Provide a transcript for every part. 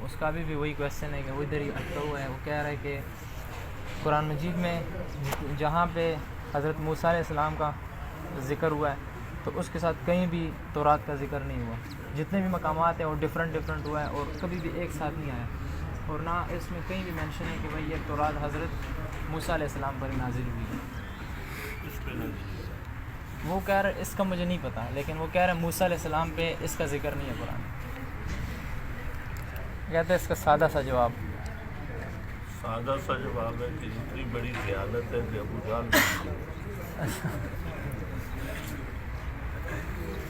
اس کا بھی وہی کویشچن ہے کہ وہ ادھر ہی اٹکا ہوا ہے. وہ کہہ رہا ہے کہ قرآن مجید میں جہاں پہ حضرت موسیٰ علیہ السلام کا ذکر ہوا ہے تو اس کے ساتھ کہیں بھی تورات کا ذکر نہیں ہوا. جتنے بھی مقامات ہیں وہ ڈفرینٹ ہوا ہے اور کبھی بھی ایک ساتھ نہیں آیا. اور نہ اس میں کہیں بھی مینشن ہے کہ بھائی یہ تورات حضرت موسیٰ علیہ السلام پر نازل ہوئی ہے. اس پہ نازل وہ کہہ رہے اس کا مجھے نہیں پتہ، لیکن وہ کہہ رہے ہیں موسیٰ علیہ السلام پہ اس کا ذکر نہیں ہے قرآن میں. کہتے ہیں اس کا سادہ سا جواب سادہ سا جواب ہے کہ اتنی بڑی خیانت ہے کہ ابو جہل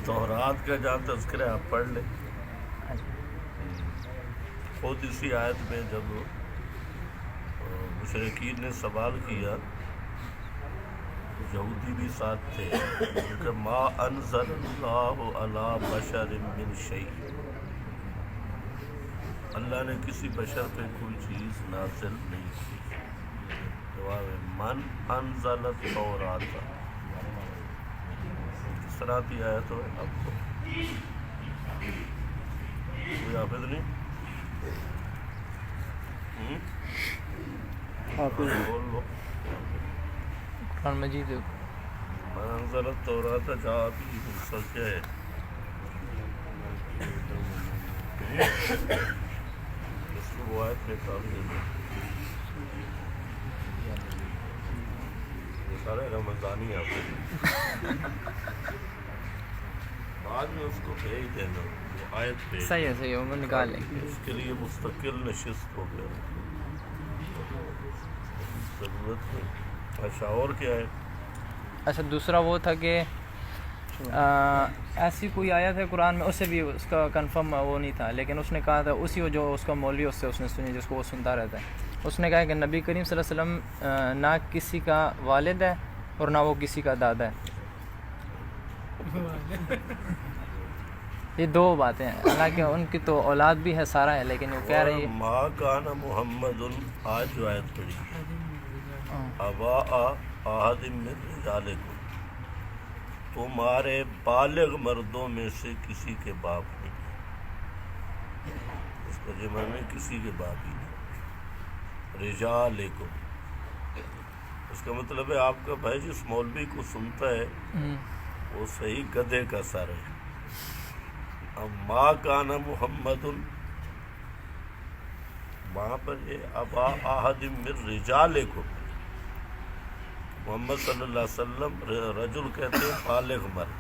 تورات کا جہاں تذکرہ ہے آپ پڑھ لیں. خود اسی آیت میں جب مشرکین نے سوال کیا، یہودی بھی ساتھ تھے، کہ ما انزل اللہ علی بشر من شیء، اللہ نے کسی بشر پہ کوئی چیز نازل نہیں کی. جواب ہے من انزل التوراۃ. کس طرح کی آیت ہے آپ کو کوئی حافظ نہیں؟ بول لو. قرآن مجید من انزل التوراۃ جاء به موسیٰ کیا ہے؟ اس کو وہ آیت نکال دیں. یہ سارے رمضانی آپ بعد میں اس کو بھیج دینا، وہ آیت بھیج صحیح ہے وہ نکال لیں گے. اس کے لیے مستقل نشست ہو گیا ضرورت نہیں. اچھا اور کیا ہے؟ اچھا دوسرا وہ تھا کہ ایسی کوئی آیت ہے قرآن میں، اسے بھی اس کا کنفرم وہ نہیں تھا، لیکن اس نے کہا تھا اسی وہ جو اس کا مولوی اس سے اس نے سنی، جس کو وہ سنتا رہتا ہے. اس نے کہا کہ نبی کریم صلی اللہ علیہ وسلم نہ کسی کا والد ہے اور نہ وہ کسی کا دادا ہے. یہ دو باتیں ہیں، حالانکہ ان کی تو اولاد بھی ہے سارا ہے، لیکن وہ کہہ رہی ہے ما کان محمد، آج جو آیت پڑھی ابا احد من رجالکم، تمہارے بالغ مردوں میں سے کسی کے باپ نہیں. اس کا جمع میں کسی کے باپ ہی نہیں. رجالکم اس کا مطلب ہے آپ کا بھائی جس مولوی کو سنتا ہے وہ صحیح گدھے کا سر ہے. اب ما کان محمد وہاں پر یہ ابا احد من رجالکم، محمد صلی اللہ علیہ وسلم رجل کہتے ہیں بالغ مرد،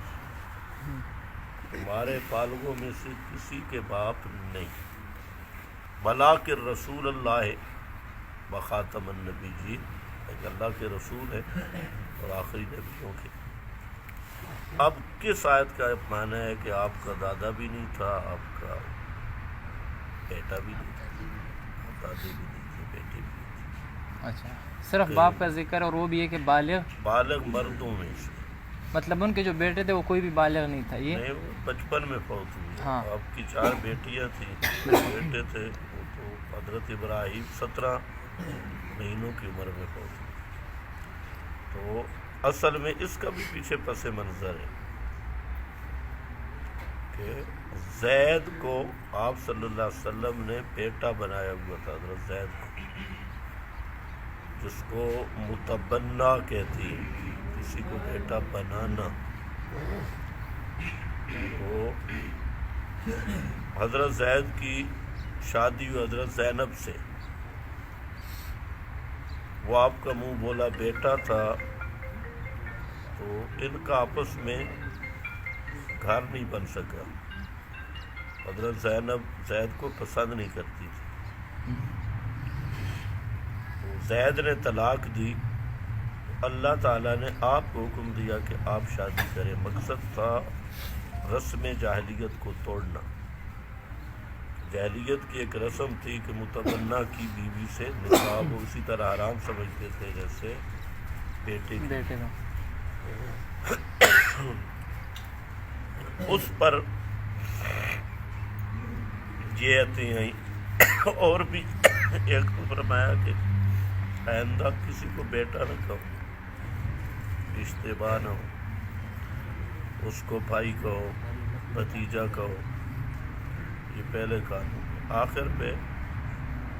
تمہارے بالغوں میں سے کسی کے باپ نہیں. بلاکر رسول اللہ وخاتم النبیین، ایک اللہ کے رسول ہے اور آخری نبیوں کے. اب کس آیت کا معنی ہے کہ آپ کا دادا بھی نہیں تھا، آپ کا بیٹا بھی نہیں تھا، دادے بھی نہیں تھے، بیٹے بھی نہیں تھے. اچھا صرف باپ کا ذکر، اور وہ بھی ہے کہ بالغ مردوں میں سے، مطلب ان کے جو بیٹے تھے وہ کوئی بھی بالغ نہیں تھا. یہ نہیں وہ بچپن میں فوت ہوئی. ہاں. آپ کی 4 بیٹیاں تھیں، بیٹے تھے، وہ تو حضرت ابراہیم 17 مہینوں کی عمر میں فوت ہوئی. تو اصل میں اس کا بھی پیچھے پس منظر ہے کہ زید کو آپ صلی اللہ علیہ وسلم نے بیٹا بنایا ہوا تھا، حضرت زید کو، جس کو متبنہ کہتی ہے، کسی کو بیٹا بنانا. تو حضرت زید کی شادی ہوئی حضرت زینب سے، وہ آپ کا منہ بولا بیٹا تھا، تو ان کا آپس میں گھر نہیں بن سکا. حضرت زینب زید کو پسند نہیں کرتی تھی، تو زید نے طلاق دی. اللہ تعالیٰ نے آپ کو حکم دیا کہ آپ شادی کریں. مقصد تھا رسم جاہلیت کو توڑنا. جاہلیت کی ایک رسم تھی کہ متبنہ کی بیوی سے نکاح وہ اسی طرح حرام سمجھتے تھے جیسے بیٹے کی. اس پر یہ آتی ہیں. اور بھی ایک تو فرمایا کہ آئندہ کسی کو بیٹا نہ کہو، اشتباہ نہ ہو، اس کو بھائی کہو، بھتیجا کہو، یہ پہلے قانون ہے. آخر پہ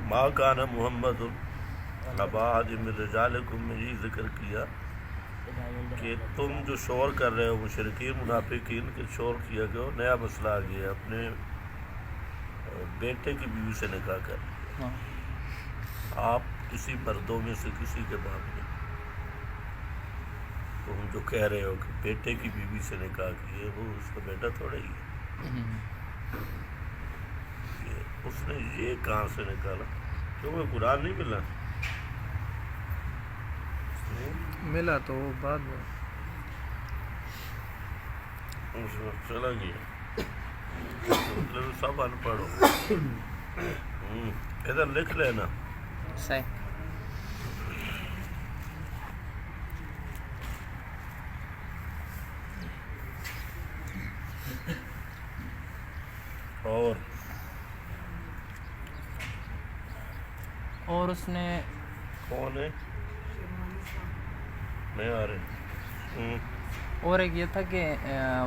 ما کان محمد ابا احد من رجالکم میں یہ ذکر کیا کہ تم جو شور کر رہے ہو مشرکین منافقین کے شور کیا گیا نیا مسئلہ آ گیا اپنے بیٹے کی بیوی سے نکاح کر لیا آپ کسی مردوں میں سے کسی کے باپ نہیں تم جو کہہ رہے ہو کہ بیٹے کی بیوی سے نکاح کیے وہ اس کا بیٹا تھوڑا ہی ہے اس نے یہ کہاں سے نکالا کیونکہ قرآن نہیں ملا ملا تو بعد میں چلا گیا مطلب سب ان پڑھ ہو ادھر لکھ لینا صحیح اور اس نے کون ہے نہیں آ رہے اور ایک یہ تھا کہ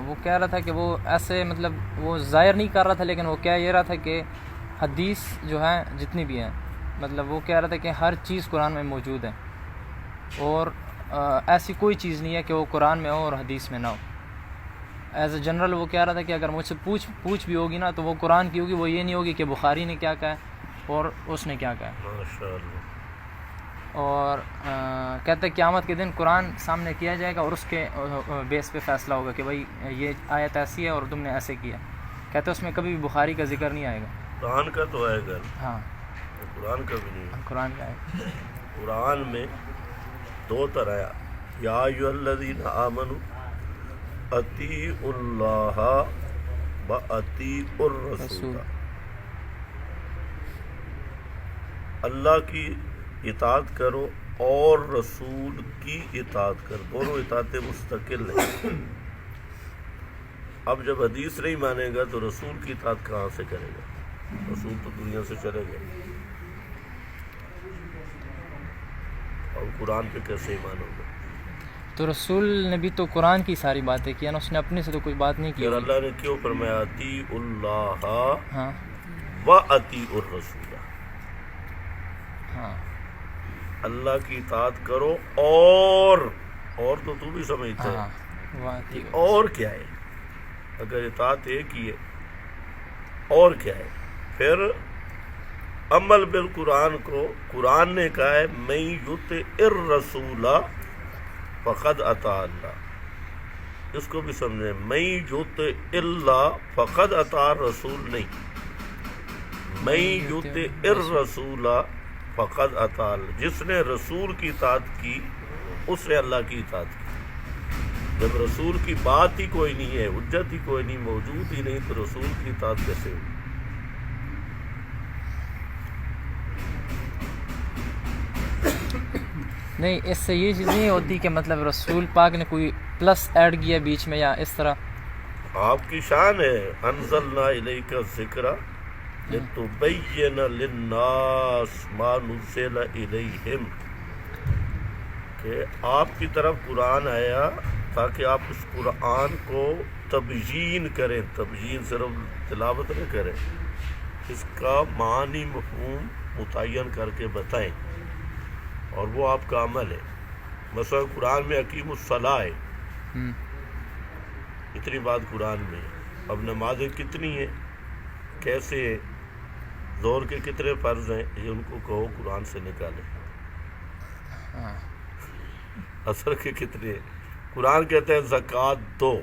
وہ کہہ رہا تھا کہ وہ ایسے مطلب وہ ظاہر نہیں کر رہا تھا لیکن وہ کہہ یہ رہا تھا کہ حدیث جو ہیں جتنی بھی ہیں مطلب وہ کہہ رہا تھا کہ ہر چیز قرآن میں موجود ہے اور ایسی کوئی چیز نہیں ہے کہ وہ قرآن میں ہو اور حدیث میں نہ ہو. ایز اے جنرل وہ کہہ رہا تھا کہ اگر مجھ سے پوچھ بھی ہوگی نا تو وہ قرآن کی ہوگی, وہ یہ نہیں ہوگی کہ بخاری نے کیا کہا ہے اور اس نے کیا کہا ہے. ماشاءاللہ. اور کہتے ہیں قیامت کے دن قرآن سامنے کیا جائے گا اور اس کے بیس پہ فیصلہ ہوگا کہ بھائی یہ آیت ایسی ہے اور تم نے ایسے کیا. کہتے ہیں اس میں کبھی بھی بخاری کا ذکر نہیں آئے گا. قرآن کا تو آئے گا. ہاں قرآن کا بھی نہیں. قرآن کا ہے. قرآن میں دو طرح ہے. یا ایھا الذین آمنوا اطیعوا اللہ واطیعوا الرسول. اللہ کی اطاعت کرو اور رسول کی اطاعت کرو. دونوں اطاعتیں مستقل ہیں. اب جب حدیث نہیں مانے گا تو رسول کی اطاعت کہاں سے کرے گا؟ رسول تو دنیا سے چلے گئے. اور قرآن پہ کیسے ایمان ہوگا؟ تو رسول نے بھی تو قرآن کی ساری باتیں کی نا, اس نے اپنے سے تو کوئی بات نہیں کی. اور اللہ نے کیوں فرمایا اطیعوا اللہ واطیعوا الرسول. ہاں اللہ کی اطاعت کرو اور تو بھی سمجھتا ہے اور کیا ہے. اگر اطاعت ایک ہی ہے اور کیا ہے. پھر عمل بالقرآن کو قرآن نے کہا ہے من یطع الرسول فقد اطاع اللہ. اس کو بھی سمجھیں. من یطع اللہ فقد اطاع الرسول نہیں. من یطع الرسول فقد اطاع اللہ. جس نے رسول کی اطاعت کی اس نے اللہ کی اطاعت کی. جب رسول کی بات ہی کوئی نہیں ہے, حجت ہی کوئی نہیں, موجود ہی نہیں, تو رسول کی اطاعت کیسے ہوگی؟ نہیں, اس سے یہ چیز نہیں ہوتی کہ مطلب رسول پاک نے کوئی پلس ایڈ کیا بیچ میں یا اس طرح. آپ کی شان ہے انزلنا الیک الذکر لتبین للناس ما نزل الیہم, کہ آپ کی طرف قرآن آیا تاکہ آپ اس قرآن کو تبیین کریں. تبیین صرف تلاوت نہ کریں, اس کا معنی مفہوم متعین کر کے بتائیں, اور وہ آپ کا عمل ہے. مثلا قرآن میں اقیم الصلاۃ ہے, اتنی بات قرآن میں. اب نمازیں کتنی ہیں, کیسے ہیں, ظہر کے کتنے فرض ہیں, یہ ان کو کہو قرآن سے نکالیں. عصر کے کتنے. قرآن کہتے ہیں زکوٰۃ دو.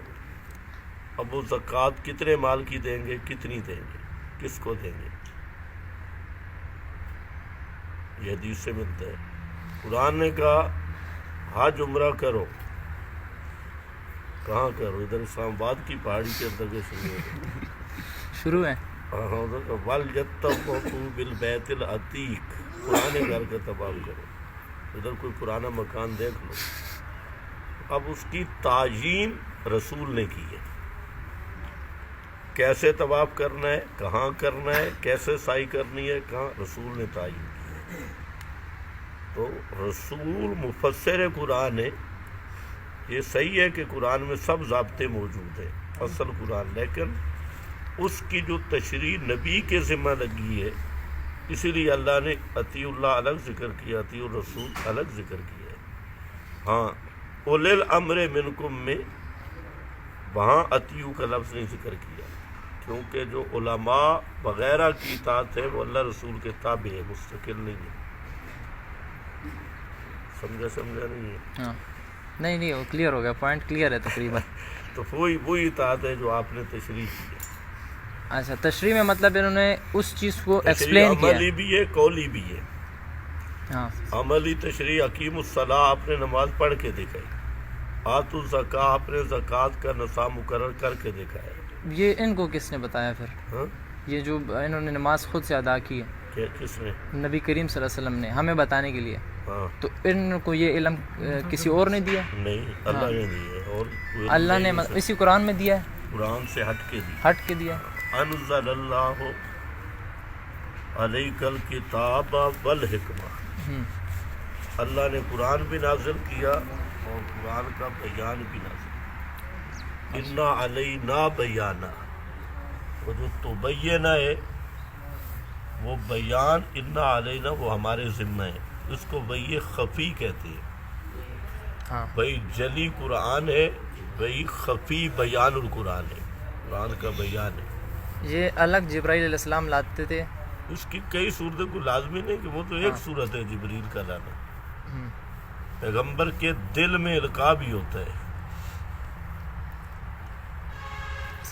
اب وہ زکوٰۃ کتنے مال کی دیں گے, کتنی دیں گے, کس کو دیں گے, یہ حدیث سے ملتا ہے. قرآن نے کہا حج عمرہ کرو. کہاں کرو؟ ادھر اسلام آباد کی پہاڑی کے اندر کے شروع ہے. وَلْيَطَّوَّفُوا بِالْبَيْتِ الْعَتِيقِ. پرانے گھر کا طواف کرو. ادھر کوئی پرانا مکان دیکھ لو. اب اس کی تعیین رسول نے کی ہے. کیسے طواف کرنا ہے, کہاں کرنا ہے, کیسے سعی کرنی ہے, کہاں, رسول نے تعیین کی ہے. تو رسول مفسر قرآن ہے. یہ صحیح ہے کہ قرآن میں سب ضابطے موجود ہیں, اصل قرآن, لیکن اس کی جو تشریح نبی کے ذمہ لگی ہے، اسی لیے اللہ نے اطیع اللہ الگ ذکر کیا، اطیع الرسول الگ ذکر کیا ہے۔ ہاں اولی الامر منکم میں وہاں اطیع کا لفظ نہیں ذکر کیا، کیونکہ جو علماء وغیرہ کی اطاعت ہے وہ اللہ رسول کے تابع ہے، مستقل نہیں ہے۔ سمجھا نہیں ہے؟ ہاں نہیں وہ کلیئر ہو گیا، پوائنٹ کلیئر ہے تقریباً۔ تو وہی اطاعت ہے جو آپ نے تشریح کی ہے۔ اچھا تشریح میں مطلب انہوں نے اس چیز کو تشریح ایکسپلین کیا عملی بھی ہے، قولی بھی ہے۔ ہاں عملی تشریح اقیم الصلاح آپ نے نماز پڑھ کے دکھائی، آت الزکاۃ آپ نے زکوٰۃ کا نصاب مقرر کر کے دکھایا۔ یہ ان کو کس نے بتایا پھر؟ ہاں یہ جو انہوں نے نماز خود سے ادا کی ہے کس نے؟ نبی کریم صلی اللہ علیہ وسلم نے ہمیں بتانے کے لیے، ہاں تو ان کو یہ علم کسی اور نے دیا؟ نہیں، اللہ نے دی ہے، اور کوئی اللہ نے نہیں، اسی قرآن میں دیا ہے، قرآن سے ہٹ کے دی۔ ہٹ کے دیا ہے۔ انزل اللہ علیک الکتاب والحکمہ، اللہ نے قرآن بھی نازل کیا اور قرآن کا بیان بھی نازل کیا۔ انا علینا بیانا، وہ جو تبینہ ہے وہ بیان، انا علینا وہ ہمارے ذمہ ہے، اس کو وہی خفی کہتے ہیں۔ ہاں وہی جلی قرآن ہے، وہی خفی بیان القرآن ہے، قرآن کا بیان ہے۔ یہ الگ جبرائیل علیہ السلام لاتے تھے؟ اس کی کئی صورتیں کو لازمی نہیں کہ وہ تو ایک صورت ہے جبریل کا لانا، پیغمبر کے دل میں القاء بھی ہوتا ہے،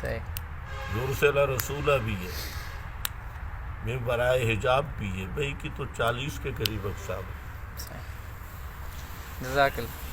صحیح۔ یرسل رسولہ بھی ہے، میں برائے حجاب بھی ہے، بھائی کی تو 40 کے قریب اقسام ہے۔ جزاک اللہ۔